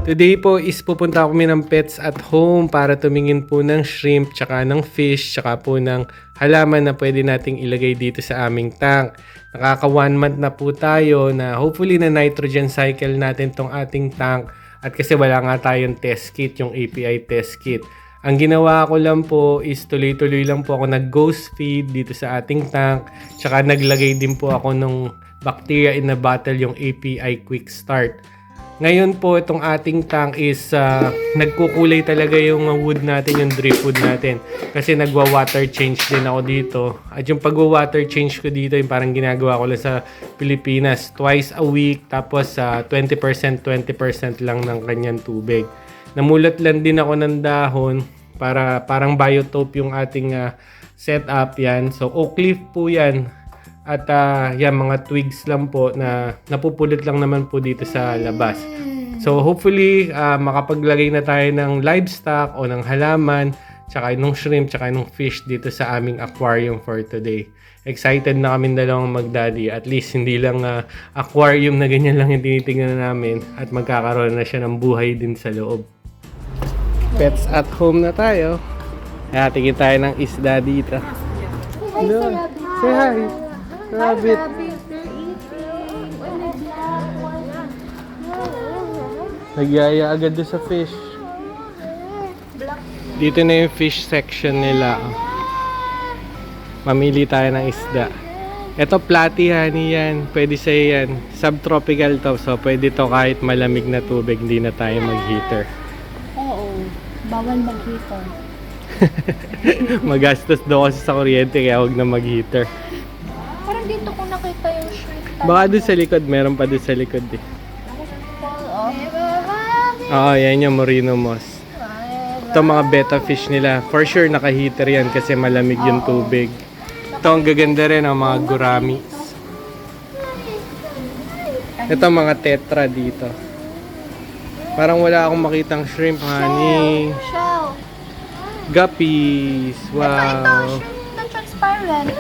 Today po is pupunta kami ng Pets at Home para tumingin po ng shrimp, tsaka ng fish, tsaka po ng halaman na pwede nating ilagay dito sa aming tank. Nakaka 1 month na po tayo na hopefully na nitrogen cycle natin tong ating tank. At kasi wala nga tayong test kit, yung API test kit. Ang ginawa ko lang po is tuloy-tuloy lang po ako nag-ghost feed dito sa ating tank. Tsaka naglagay din po ako ng bacteria in a bottle, yung API quick start. Ngayon po itong ating tank is nagkukulay talaga yung wood natin, yung drip wood natin. Kasi nagwa-water change din ako dito. At yung pagwa-water change ko dito, yung parang ginagawa ko lang sa Pilipinas. Twice a week, tapos 20% lang ng kanyang tubig. Namulat lang din ako ng dahon para parang biotope yung ating setup yan. So oak leaf po yan. At yan, mga twigs lang po na napupulot lang naman po dito sa labas. So hopefully makapaglagay na tayo ng livestock o ng halaman, tsaka ng shrimp, tsaka ng fish dito sa aming aquarium for today. Excited na kami dalawang mag-daddy. At least hindi lang aquarium na ganyan lang yung tinitingnan namin at magkakaroon na siya ng buhay din sa loob. Pets at home na tayo. Kaya tingin tayo ng isda dito. Hello. Say hi. Rabbit. Nagyaya agad doon sa fish. Dito na yung fish section nila. Mamili tayo ng isda. Ito platy honey yan. Pwede sa'yo yan. Subtropical to. So pwede to kahit malamig na tubig. Hindi na tayo mag-heater. Oo. Bawal mag-heater. Magastos daw kasi sa kuryente kaya huwag na mag-heater. Parang dito ko nakita yung shrimp. Baka doon sa likod, meron pa doon sa likod eh. Oo, yan yung Merino moss. Ito mga betta fish nila. For sure naka-heater yan kasi malamig yung tubig. Ito ang gaganda rin ang mga guramis. Ito mga tetra dito. Parang wala akong makitang shrimp, honey. Shell. Guppies. Wow. Ito, shrimp na transparent.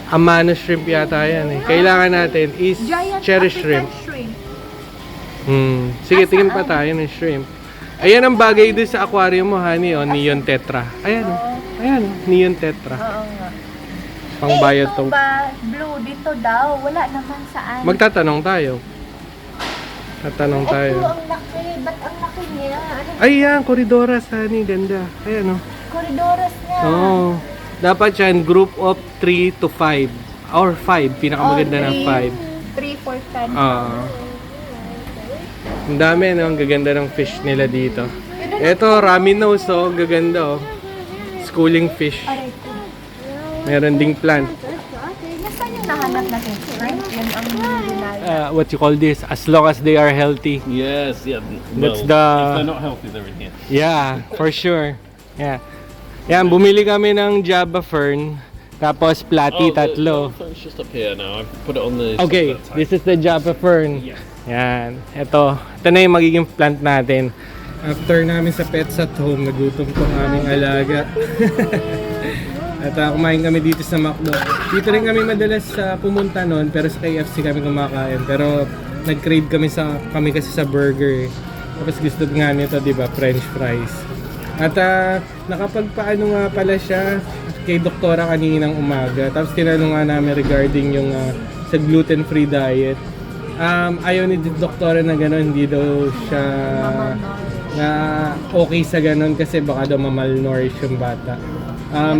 Amano shrimp yata yan eh. Kailangan natin is Giant cherry African shrimp. shrimp. Sige, tingin pa tayo ng shrimp. Ayan ang bagay doon sa aquarium mo, honey. Oh, neon tetra. Ayan oh. Ayan oh, neon tetra. Oo nga. Pang biotope. Ito ba, blue dito daw. Wala naman saan. Magtatanong tayo. Tatanong tayo. Ito ang laki. Ba't ang laki niya? Ano? Ayan, Corridoras, honey. Ganda. Ayan oh. Corridoras niya. Oo. Dapat yan, group of 3 to 5. Or 5. Pinakamaganda ng 5. 3, 4, 10. Ang dami, no? Ang gaganda ng fish nila dito. Ito, ramen nose, oh. Gaganda, oh. Schooling fish. Aray ko. Meron ding plant. Nasaan yung nahanap natin? Shrimp? Yan ang binala. What you call this? As long as they are healthy. Yes, yeah. That's Well, the- if they're not healthy, they're in here. Yeah, for sure. Yeah. Yan, bumili kami ng Java Fern. Tapos platy, tatlo. It's just up here now. I've put it on the. Okay, this is the Java Fern. Yan. Ito na yung magiging plant natin. After namin sa Pets at Home, nagutom tong aming alaga. At kumain kami dito sa McDo. Dito rin kami madalas pumunta noon, pero sa KFC kami kumakain. Pero nag-crave kami kasi sa burger. Tapos gusto nga nito, di ba, French fries. At nakapagpaano nga pala siya kay doktora kaninang umaga. Tapos tinanong nga namin regarding yung sa gluten-free diet. Ayaw ni doktora na gano'n, hindi daw siya na okay sa gano'n kasi baka daw mamalnourish yung bata.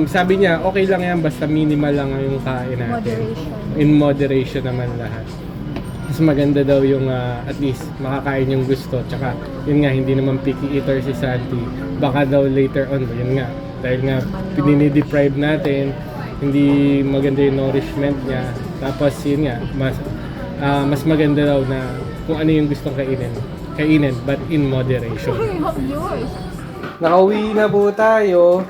Sabi niya, okay lang yan basta minimal lang yung kain natin. Moderation. In moderation naman lahat. Mas maganda daw yung at least makakain yung gusto. Tsaka yun nga, hindi naman picky eater si Santi. Baka daw later on, yun nga, dahil nga pininideprive natin, hindi maganda yung nourishment niya. Tapos yun nga, mas maganda daw na kung ano yung gustong kainin but in moderation. Nakauwi na po tayo.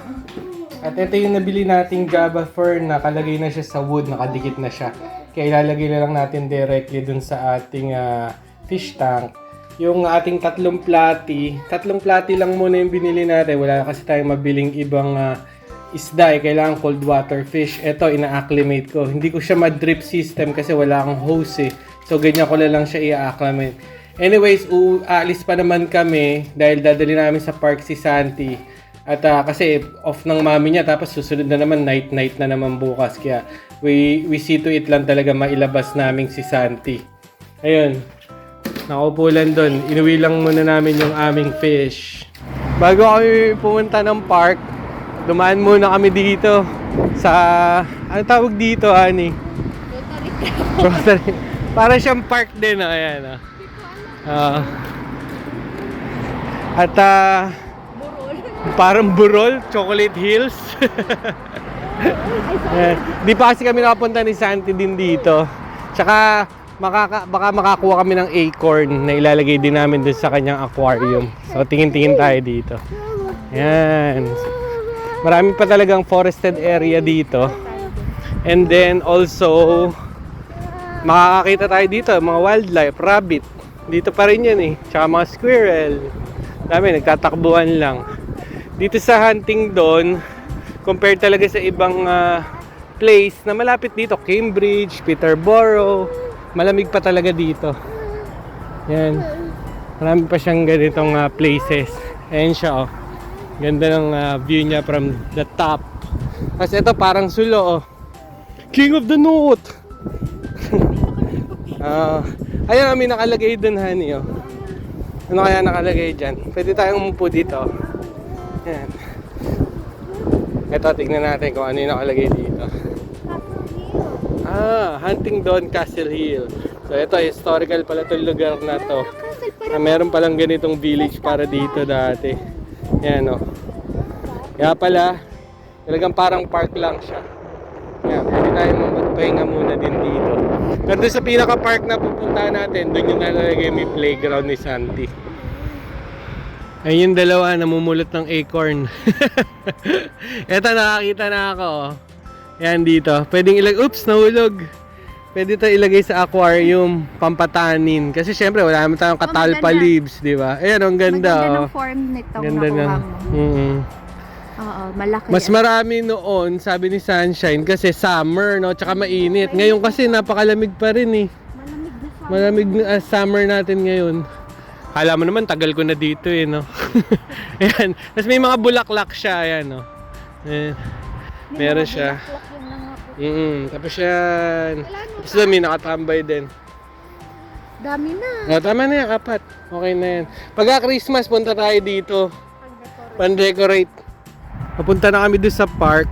At ito yung nabili nating Java Fern. Nakalagay na siya sa wood, nakadikit na siya. Kaya ilalagay na lang natin directly dun sa ating fish tank. Yung ating tatlong platy lang muna yung binili natin. Wala kasi tayong mabiling ibang isda eh. Kailangan cold water fish. Ito, ina-acclimate ko. Hindi ko siya ma-drip system kasi wala akong hose eh. So, ganyan ko lang siya i-acclimate. Anyways, aalis pa naman kami dahil dadali namin sa park si Santi. At kasi off ng mami niya, tapos susunod na naman, night na naman bukas. Kaya we see to it lang talaga mailabas namin si Santi. Ayun, nakaupo lang doon. Inuwi lang muna namin yung aming fish. Bago kami pumunta ng park, dumaan muna kami dito sa, ano tawag dito, Ani? Rotary. Para siyang park din, ayan. At parang Burol, Chocolate Hills. Di pa kasi kami nakapunta ni Santi din dito. Tsaka baka makakuha kami ng acorn na ilalagay din namin dun sa kanyang aquarium. So tingin-tingin tayo dito. Yan. Marami pa talagang forested area dito. And then also makakakita tayo dito mga wildlife, rabbit. Dito pa rin yan Tsaka mga squirrel. Dami, nagtatakbuhan lang. Dito sa Huntingdon, compared talaga sa ibang place na malapit dito, Cambridge, Peterborough, malamig pa talaga dito. Yan. Marami pa siyang ganitong places. Ayan siya Ganda ng view niya from the top. Kasi ito parang sulo King of the North. Ayan may nakalagay dun, honey Ano kaya nakalagay dyan? Pwede tayong umupo dito. Yan. Ito, tignan natin kung ano yung nakalagay dito. Huntingdon Castle Hill. So ito, historical pala itong lugar na to. Meron palang ganitong village para dito dati. Yan Kaya pala, talagang parang park lang siya. Yan, pwede tayong magpahinga muna din dito. Pero doon sa pinaka-park na pupuntahan natin, doon yung nalalagay may playground ni Santi. Ayun yung dalawa, namumulot ng acorn. Eto, nakakita na ako. Yan dito. Pwedeng ilagay, oops, nahulog. Pwede ito ilagay sa aquarium, pampatanin. Kasi syempre, wala naman tayong catalpa leaves, di ba? Ayan, ang ganda. Maganda ng form nitong nakuha mo. Oo, malaki. Mas marami noon, sabi ni Sunshine, kasi summer, Tsaka mainit. Ngayon kasi napakalamig pa rin Malamig na summer natin ngayon. Kala mo naman, tagal ko na dito Ayan. Tapos may mga bulaklak siya, ayan Ayan. Meron siya. Tapos yan. Tapos doon may nakatambay din. Dami na. Tama na yan, 4. Okay na yan. Pagka-Christmas, punta tayo dito. Pan-decorate. Papunta na kami doon sa park.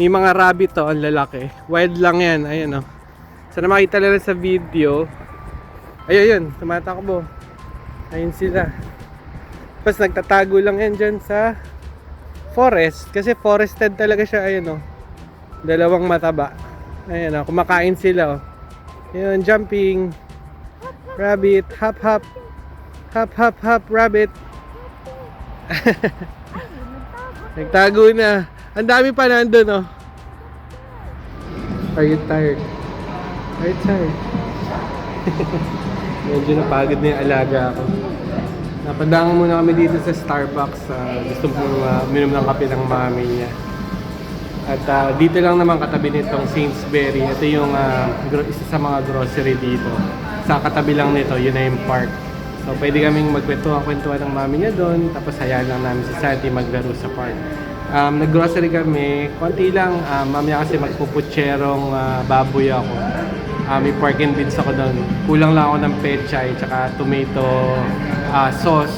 May mga rabbit ang lalaki. Wild lang yan, ayan Sana makita lang sa video. Ayun, tumatakbo. Ayun sila. Tapos nagtatago lang yan dyan sa forest. Kasi forested talaga siya. Ayun Dalawang mataba. Ayun kumakain sila Ayun, jumping. Rabbit, hop hop. Hop hop hop, rabbit. Nagtago na. Ang dami pa nandun Are you tired? Are you tired? Medyo napagod na yung alaga ako. Napadaan muna kami dito sa Starbucks. Gusto mong uminom ng kape ng mami niya. At dito lang naman katabi nitong Sainsbury. Ito yung isa sa mga grocery dito. Sa katabi lang nito, yun na yung park. So pwede kaming magkwentuhan ng mami niya doon. Tapos hayaan lang namin si Santi maglaro sa park. Nag-grocery kami. Konti lang. Mamaya kasi magpuputserong baboy ako. May pork and beans ako doon. Kulang lang ako ng pechay tsaka tomato sauce.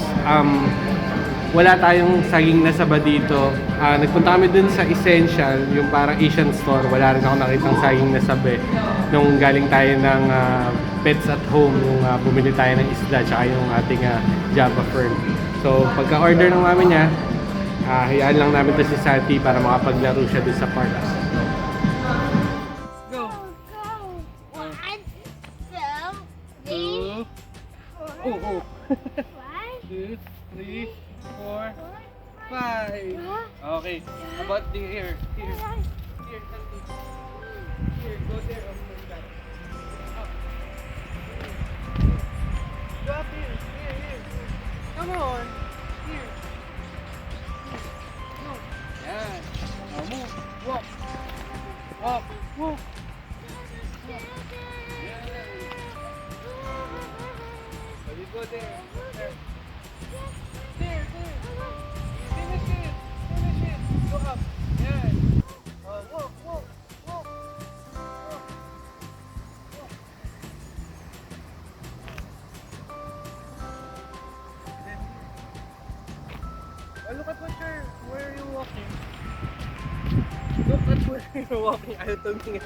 Wala tayong saging na saba dito. Nagpunta kami doon sa Essential, yung parang Asian store. Wala rin ako nakitang saging na sabi. Nung galing tayo ng Pets at Home, nung bumili tayo ng isda tsaka yung ating Java Fern. So pagka-order ng mami niya, hayaan lang namin to si Santi para makapaglaro siya doon sa park. Oh. 1, 2, 3, 4, 5. Okay. How about the here? Here, Santi. Here, go there. Like that. Up. Go up here. Here. Come on. Here. Go. Yan. Now move. Walk. Walk. Move. go there. There. There. Finish it. Go up. Yan. Walk. Look at where are you walking? Look at where you're walking. Ayaw tumingin.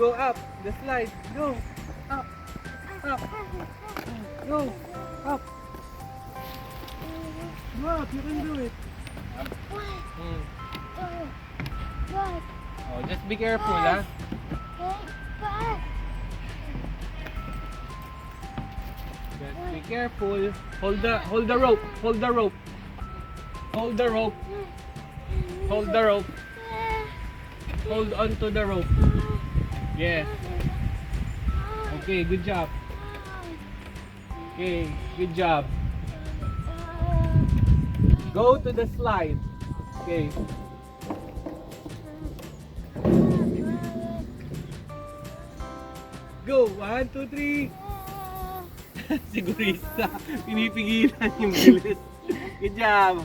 Go up. The slide. Go. Up. Go. Up. Go up. You can do it. Just be careful, ha? Just be careful. Hold the rope. Hold the rope. Hold on to the rope. Yes. Okay, good job. Go to the slide. Okay. Go. 1, 2, 3. Sigurista. Pinipigilan yung bilis. Good job.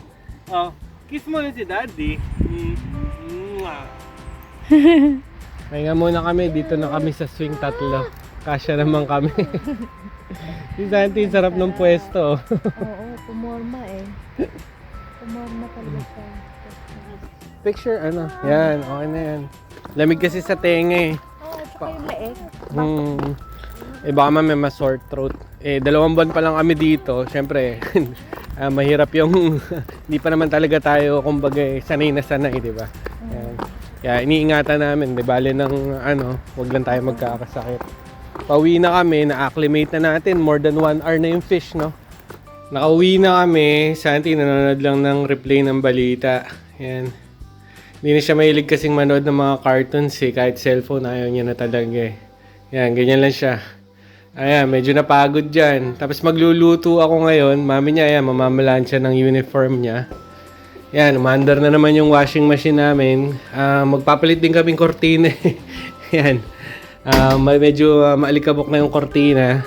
Kiss mo na si Daddy. Pahinga muna kami. Dito na kami sa swing tatlo. Kasya naman kami. Si Santi, sarap ng pwesto. Oo, pumorma eh. Pumorma talaga siya. Picture, ano? Yan, okay na yan. Lamig kasi sa tenga eh. Oo, tsaka yung leeg. Baka may ma-sore throat. 2 buwan pa lang kami dito. Syempre, mahirap yung hindi pa naman talaga tayo kumbaga sanay na sanay, di ba? Kaya iniingatan namin, di bale ng wag lang tayo magkakasakit. Pauwi na kami, na-acclimate na natin. More than 1 hour na yung fish, no? Nakauwi na kami. Santi, nanonood lang ng replay ng balita. Yan. Hindi na siya mahilig kasing manood ng mga cartoons eh. Kahit cellphone, ayaw niya na talaga eh. Yan, ganyan lang siya. Ayan, medyo napagod dyan. Tapos magluluto ako ngayon. Mami niya, ayan, mamamalaan siya ng uniform niya. Yan, umandar na naman yung washing machine namin. Magpapalit din kaming kortina. Yan. Medyo maalikabok na yung kortina.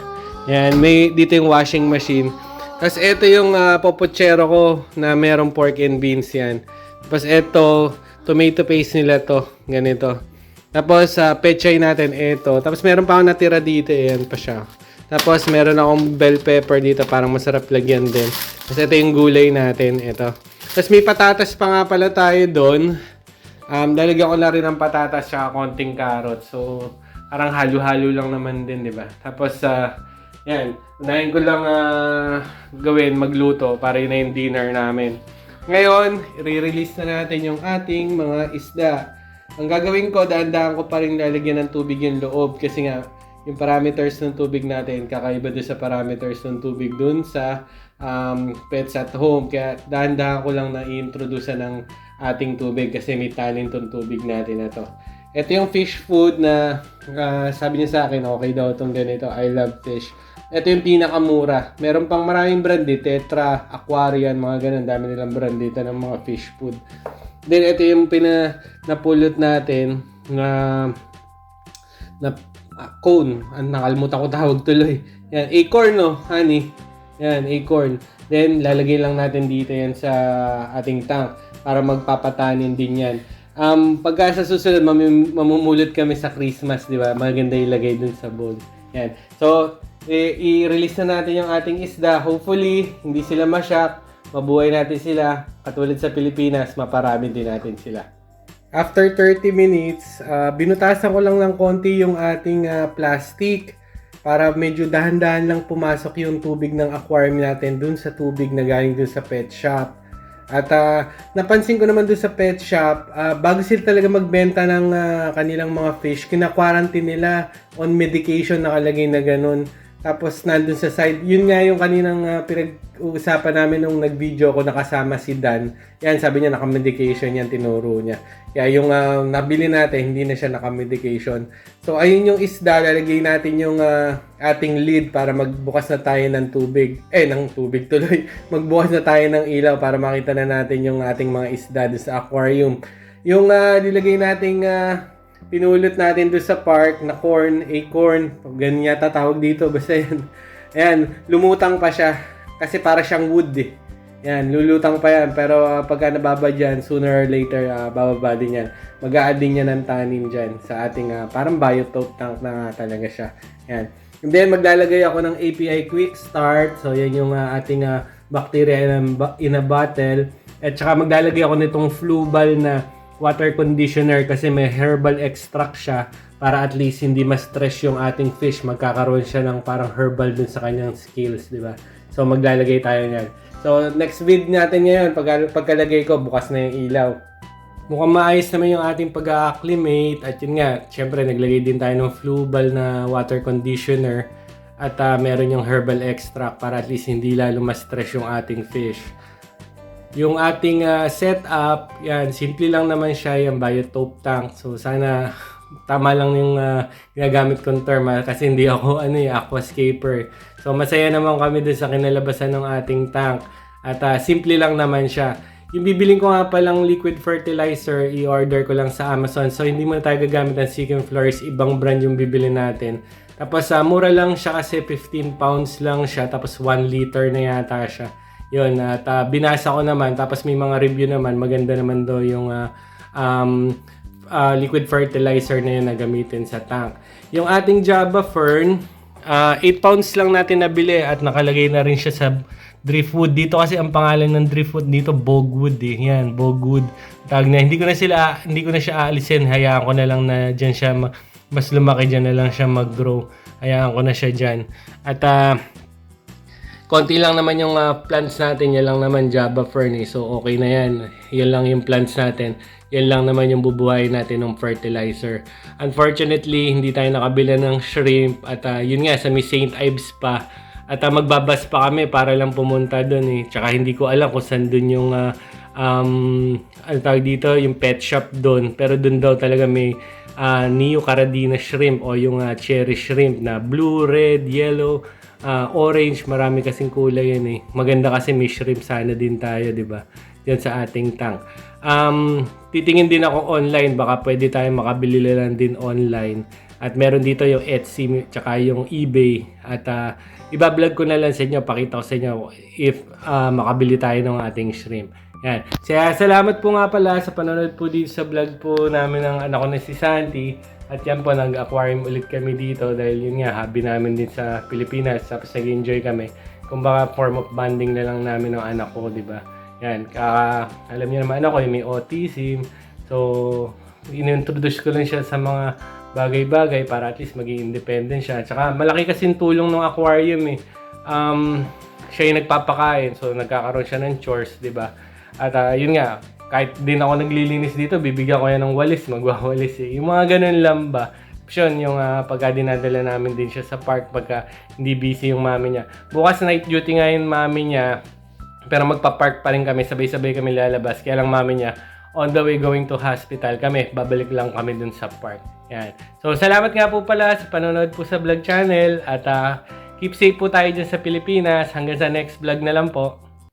Yan, may dito yung washing machine. Tapos ito yung popochero ko na merong pork and beans yan. Tapos ito, tomato paste nila to. Ganito. Tapos pechay natin ito. Tapos meron pa akong natira dito. Ayan pa siya. Tapos meron akong bell pepper dito. Parang masarap lagyan din. Tapos ito yung gulay natin. Ito. Tapos may patatas pa nga pala tayo doon. Lalagyan ko na rin ng patatas at konting carrot. So, parang halo-halo lang naman din, di ba? Tapos, yan. Unahin ko lang gawin, magluto para yun na yung dinner namin. Ngayon, i-release na natin yung ating mga isda. Ang gagawin ko, daan-daan ko pa rin lalagyan ng tubig yung loob kasi nga, yung parameters ng tubig natin, kakaiba doon sa parameters ng tubig doon sa pets at home. Kaya dahan-dahan ko lang na i-introduce ng ating tubig kasi may talent yung tubig natin na to. Ito yung fish food na sabi niya sa akin, okay daw itong ganito. I love fish. Ito yung pinakamura. Meron pang maraming brand dito. Tetra, Aquarian, mga ganun. Dami nilang brand dito ng mga fish food. Then ito yung napulot natin na cone. Nakalimutan ko tawag tuloy. Yan, acorn no, honey. Yan, acorn. Then lalagay lang natin dito yan sa ating tank para magpapatanin din yan. Pagka sa susunod, mamumulot kami sa Christmas, di ba? Maganda ilagay dun sa bowl. Yan. So, i-release na natin yung ating isda. Hopefully, hindi sila ma-shock. Mabuhay natin sila. Katulad sa Pilipinas, maparami din natin sila. After 30 minutes, binutasan ko lang ng konti yung ating plastic para medyo dahan-dahan lang pumasok yung tubig ng aquarium natin dun sa tubig na galing dun sa pet shop. At napansin ko naman dun sa pet shop, bago sila talaga magbenta ng kanilang mga fish, kina-quarantine nila on medication nakalagay na ganun. Tapos nandun sa side, yun nga yung kaninang pinag-uusapan namin nung nag-video ko nakasama si Dan. Yan, sabi niya naka-medication yan, tinuro niya. Kaya yung nabili natin, hindi na siya naka-medication. So ayun yung isda, lalagay natin yung ating lid para magbukas na tayo ng tubig. Ng tubig tuloy. Magbukas na tayo ng ilaw para makita na natin yung ating mga isda doon sa aquarium. Yung nilagay nating pinulot natin doon sa park na corn, acorn, ganyan yata tawag dito, basta yan. Ayan, lumutang pa siya kasi para siyang wood eh. Yan, lulutang pa yan. Pero pagka nababa dyan, sooner or later, bababa din yan. Mag-a-add din yan ng tannin dyan sa ating parang biotope tank na nga talaga siya. Yan. And then, maglalagay ako ng API Quick Start. So, yan yung ating bacteria in a bottle. At saka maglalagay ako nitong Flubal na water conditioner kasi may herbal extract siya para at least hindi ma-stress yung ating fish. Magkakaroon siya ng parang herbal dun sa kanyang scales, di ba? So, maglalagay tayo niyan. So, next vid natin ngayon, pagkalagay ko, bukas na yung ilaw. Mukhang maayos naman yung ating pag-acclimate. At yun nga, syempre, naglagay din tayo ng Flubal na water conditioner. At meron yung herbal extract para at least hindi lalo ma-stress yung ating fish. Yung ating setup, yan, simple lang naman siya, yung biotope tank. So, sana tama lang yung ginagamit kong term kasi hindi ako aquascaper. So masaya naman kami dun sa kinalabasan ng ating tank at simple lang naman siya. Yung bibiling ko nga palang liquid fertilizer, i-order ko lang sa Amazon. So hindi mo na tayo gagamit ng Seeking Flores, ibang brand yung bibili natin. Tapos mura lang siya kasi 15 pounds lang siya, tapos 1 liter na yata siya. Yun, at binasa ko naman, tapos may mga review naman, maganda naman daw yung liquid fertilizer na yun na gamitin sa tank. Yung ating Java Fern, 8 pounds lang natin nabili at nakalagay na rin siya sa driftwood. Dito kasi ang pangalan ng driftwood dito, bogwood eh. Yan, bogwood. Tag na, hindi ko na siya aalisin. Hayaan ko na lang na dyan siya, mas lumaki dyan na lang siya mag-grow. Hayaan ko na siya dyan. At konti lang naman yung plants natin. Yan lang naman Java Fern eh. So okay na yan. Yan lang yung plants natin. Yan lang naman yung bubuhayin natin ng fertilizer. Unfortunately, hindi tayo nakabila ng shrimp. At yun nga, sa may St. Ives pa. At magbabas pa kami para lang pumunta doon eh. Tsaka hindi ko alam kung saan doon yung ano tawag dito, yung pet shop doon. Pero doon daw talaga may Neo Caradina shrimp o yung cherry shrimp na blue, red, yellow, orange. Marami kasing kulay yan eh. Maganda kasi may shrimp sana din tayo, di ba? Diyan sa ating tank. Titingin din ako online, baka pwede tayo makabili lang din online. At meron dito yung Etsy tsaka yung eBay. At ibablog ko na lang sa inyo, pakita ko sa inyo if makabili tayo ng ating shrimp. Yan. Salamat po nga pala sa panonood po dito sa vlog po namin ng anak ko na si Santi. At yan po, nag-aquarium ulit kami dito dahil yun nga, hobby namin din sa Pilipinas. Tapos nag-enjoy kami. Kung baka form of bonding na lang namin ng anak ko, di ba? Yan, alam niyo naman ako, may autism. So, inintroduce ko lang siya sa mga bagay-bagay para at least maging independent siya. Tsaka malaki kasing tulong ng aquarium eh. Siya yung nagpapakain, so nagkakaroon siya ng chores, di ba? At yun nga, kahit din ako naglilinis dito, bibigyan ko yan ng walis, magwawalis eh. Yung mga ganun lang ba? Yun, yung pagka dinadala namin din siya sa park pagka hindi busy yung mami niya. Bukas night duty nga yung mami niya, pero magpa-park pa rin kami, sabay-sabay kami lalabas. Kaya lang mami niya, on the way going to hospital kami, babalik lang kami dun sa park. Yan. So, salamat nga po pala sa panonood po sa vlog channel. At keep safe po tayo dyan sa Pilipinas. Hanggang sa next vlog na lang po.